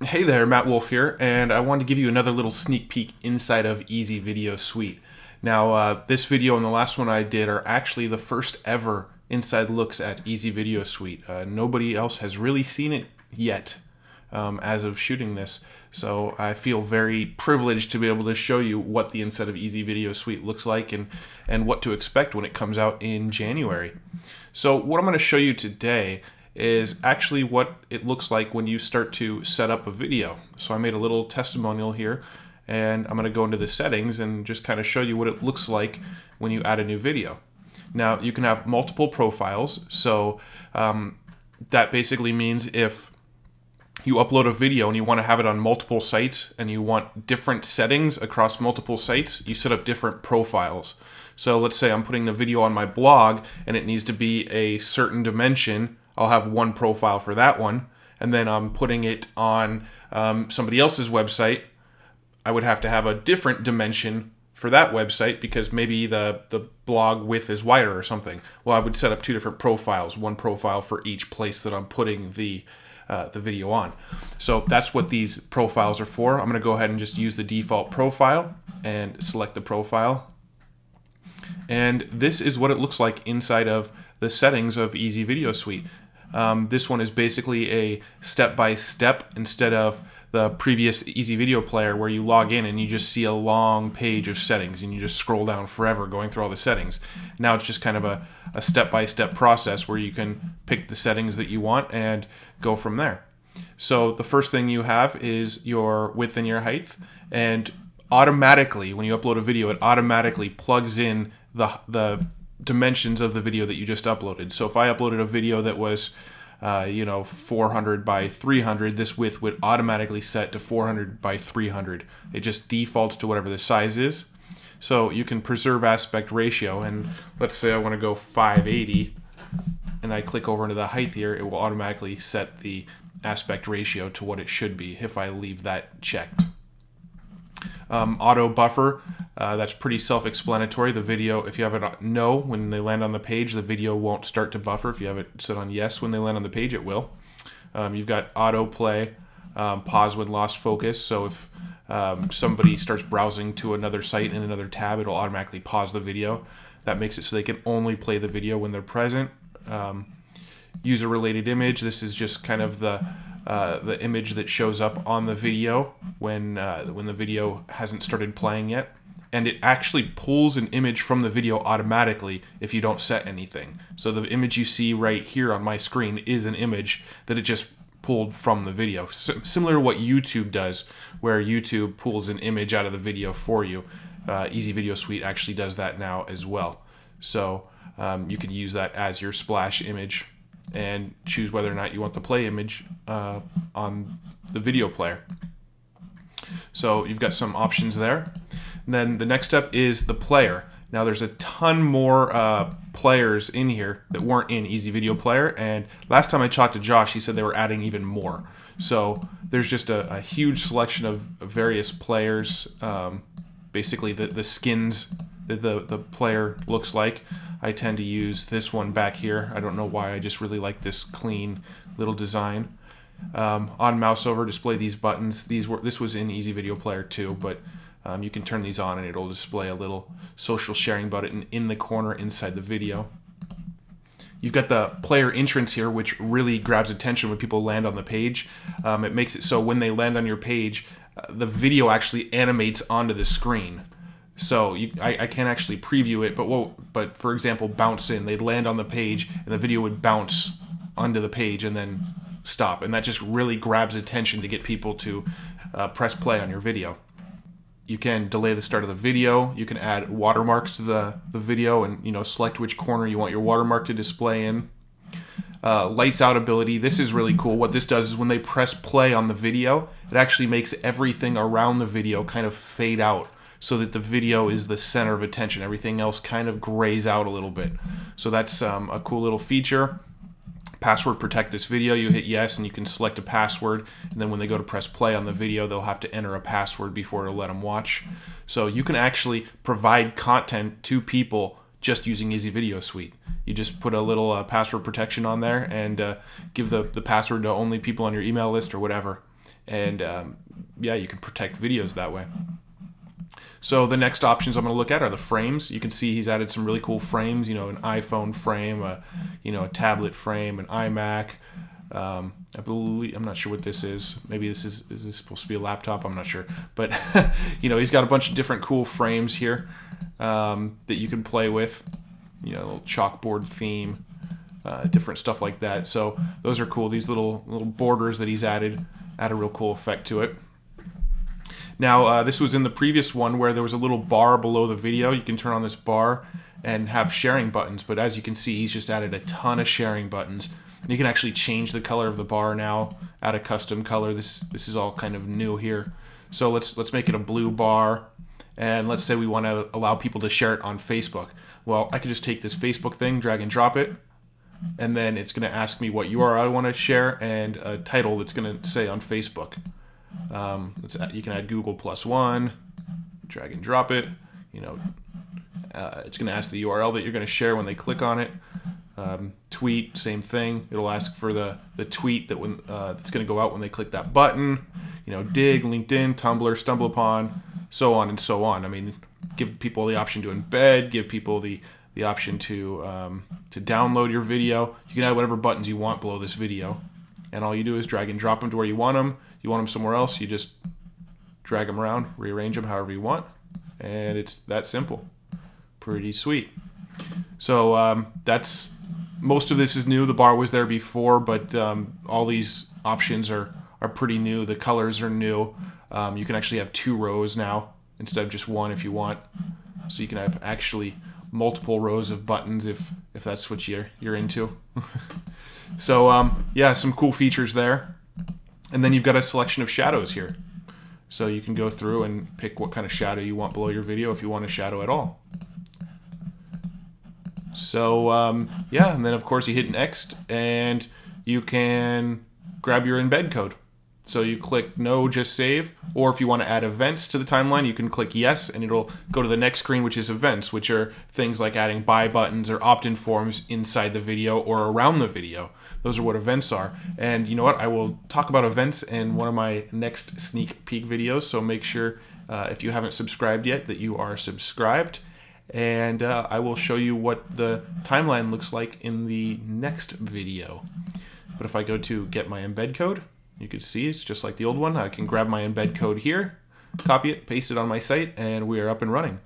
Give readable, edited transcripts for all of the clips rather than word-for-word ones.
Hey there, Matt Wolfe here, and I wanted to give you another little sneak peek inside of Easy Video Suite. Now, this video and the last one I did are actually the first ever inside looks at Easy Video Suite. Nobody else has really seen it yet as of shooting this, so I feel very privileged to be able to show you what the inside of Easy Video Suite looks like and what to expect when it comes out in January. So what I'm going to show you today is actually what it looks like when you start to set up a video. So I made a little testimonial here, and I'm going to go into the settings and just kind of show you what it looks like when you add a new video. Now, you can have multiple profiles, so that basically means if you upload a video and you want to have it on multiple sites and you want different settings across multiple sites, you set up different profiles. So let's say I'm putting the video on my blog and it needs to be a certain dimension. I'll have one profile for that one, and then I'm putting it on somebody else's website. I would have to have a different dimension for that website because maybe the blog width is wider or something. Well, I would set up two different profiles, one profile for each place that I'm putting the video on. So that's what these profiles are for. I'm going to go ahead and just use the default profile and select the profile. And this is what it looks like inside of the settings of Easy Video Suite. This one is basically a step-by-step instead of the previous Easy Video Player where you log in and you just see a long page of settings and you just scroll down forever going through all the settings. Now it's just kind of a step-by-step process where you can pick the settings that you want and go from there. So the first thing you have is your width and your height, and automatically when you upload a video it automatically plugs in the dimensions of the video that you just uploaded. So if I uploaded a video that was 400 by 300, this width would automatically set to 400 by 300. It just defaults to whatever the size is. So you can preserve aspect ratio, and let's say I want to go 580 and I click over into the height here, it will automatically set the aspect ratio to what it should be if I leave that checked. Auto buffer, that's pretty self-explanatory. The video, if you have it on no when they land on the page, the video won't start to buffer. If you have it set on yes when they land on the page, it will. You've got auto play, pause when lost focus. So if somebody starts browsing to another site in another tab, it'll automatically pause the video. That makes it so they can only play the video when they're present. User-related image, this is just kind of the image that shows up on the video when the video hasn't started playing yet, and it actually pulls an image from the video automatically if you don't set anything. So the image you see right here on my screen is an image that it just pulled from the video. Similar to what YouTube does, where YouTube pulls an image out of the video for you. Easy Video Suite actually does that now as well. So you can use that as your splash image and choose whether or not you want the play image on the video player. So you've got some options there. And then the next step is the player. Now there's a ton more players in here that weren't in Easy Video Player, and last time I talked to Josh, he said they were adding even more. So there's just a huge selection of various players, basically the skins that the player looks like. I tend to use this one back here. I don't know why, I just really like this clean little design. On mouse over, display these buttons. This was in Easy Video Player too, but you can turn these on and it'll display a little social sharing button in the corner inside the video. You've got the player entrance here, which really grabs attention when people land on the page. It makes it so when they land on your page, the video actually animates onto the screen. So I can't actually preview it, but for example, bounce in. They'd land on the page, and the video would bounce onto the page and then stop. And that just really grabs attention to get people to press play on your video. You can delay the start of the video. You can add watermarks to the video and select which corner you want your watermark to display in. Lights out ability. This is really cool. What this does is when they press play on the video, it actually makes everything around the video kind of fade out, so that the video is the center of attention. Everything else kind of grays out a little bit. So that's a cool little feature. Password protect this video. You hit yes and you can select a password, and then when they go to press play on the video, they'll have to enter a password before it'll let them watch. So you can actually provide content to people just using Easy Video Suite. You just put a little password protection on there and give the password to only people on your email list or whatever, and yeah, you can protect videos that way. So the next options I'm going to look at are the frames. You can see he's added some really cool frames, you know, an iPhone frame, you know, a tablet frame, an iMac. I believe, I'm not sure what this is. Maybe this is this supposed to be a laptop? I'm not sure. But, you know, he's got a bunch of different cool frames here that you can play with. You know, a little chalkboard theme, different stuff like that. So those are cool. These little borders that he's added add a real cool effect to it. Now, this was in the previous one where there was a little bar below the video. You can turn on this bar and have sharing buttons, but as you can see, he's just added a ton of sharing buttons. You can actually change the color of the bar now, add a custom color. This is all kind of new here. So let's make it a blue bar, and let's say we want to allow people to share it on Facebook. Well, I could just take this Facebook thing, drag and drop it, and then it's going to ask me what URL I want to share and a title that's going to say on Facebook. You can add Google +1, drag and drop it. You know, it's going to ask the URL that you're going to share when they click on it. Tweet, same thing. It'll ask for the tweet that it's going to go out when they click that button. You know, Dig, LinkedIn, Tumblr, StumbleUpon, so on and so on. I mean, give people the option to embed, give people the option to download your video. You can add whatever buttons you want below this video, and all you do is drag and drop them to where you want them. You want them somewhere else, you just drag them around, rearrange them however you want, and it's that simple. Pretty sweet. So that's most of this is new. The bar was there before, but all these options are pretty new. The colors are new. You can actually have 2 rows now instead of just 1 if you want. So you can have actually multiple rows of buttons if that's what you're into. So yeah, some cool features there. And then you've got a selection of shadows here. So you can go through and pick what kind of shadow you want below your video if you want a shadow at all. So yeah, and then of course you hit next and you can grab your embed code. So you click no, just save, or if you want to add events to the timeline, you can click yes, and it'll go to the next screen, which is events, which are things like adding buy buttons or opt-in forms inside the video or around the video. Those are what events are. And you know what? I will talk about events in one of my next sneak peek videos, so make sure if you haven't subscribed yet that you are subscribed. And I will show you what the timeline looks like in the next video. But if I go to get my embed code, you can see it's just like the old one. I can grab my embed code here, copy it, paste it on my site, and we are up and running.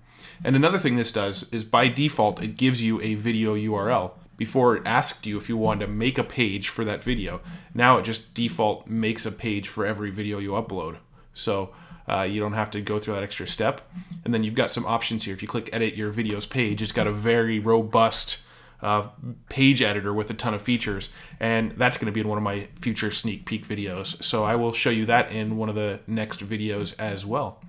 And another thing this does is by default, it gives you a video URL. Before it asked you if you wanted to make a page for that video. Now it just default makes a page for every video you upload. So you don't have to go through that extra step. And then you've got some options here. If you click edit your videos page, it's got a very robust page editor with a ton of features, and that's going to be in one of my future sneak peek videos. So I will show you that in one of the next videos as well.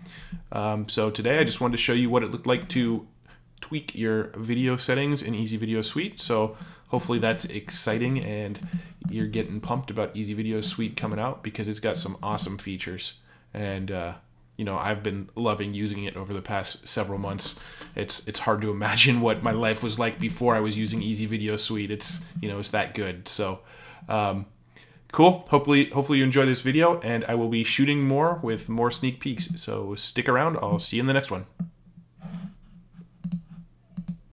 So today I just wanted to show you what it looked like to tweak your video settings in Easy Video Suite. So hopefully that's exciting and you're getting pumped about Easy Video Suite coming out because it's got some awesome features. And you know, I've been loving using it over the past several months. It's hard to imagine what my life was like before I was using Easy Video Suite. It's, you know, it's that good. So cool. Hopefully you enjoy this video, and I will be shooting more with more sneak peeks. So stick around. I'll see you in the next one.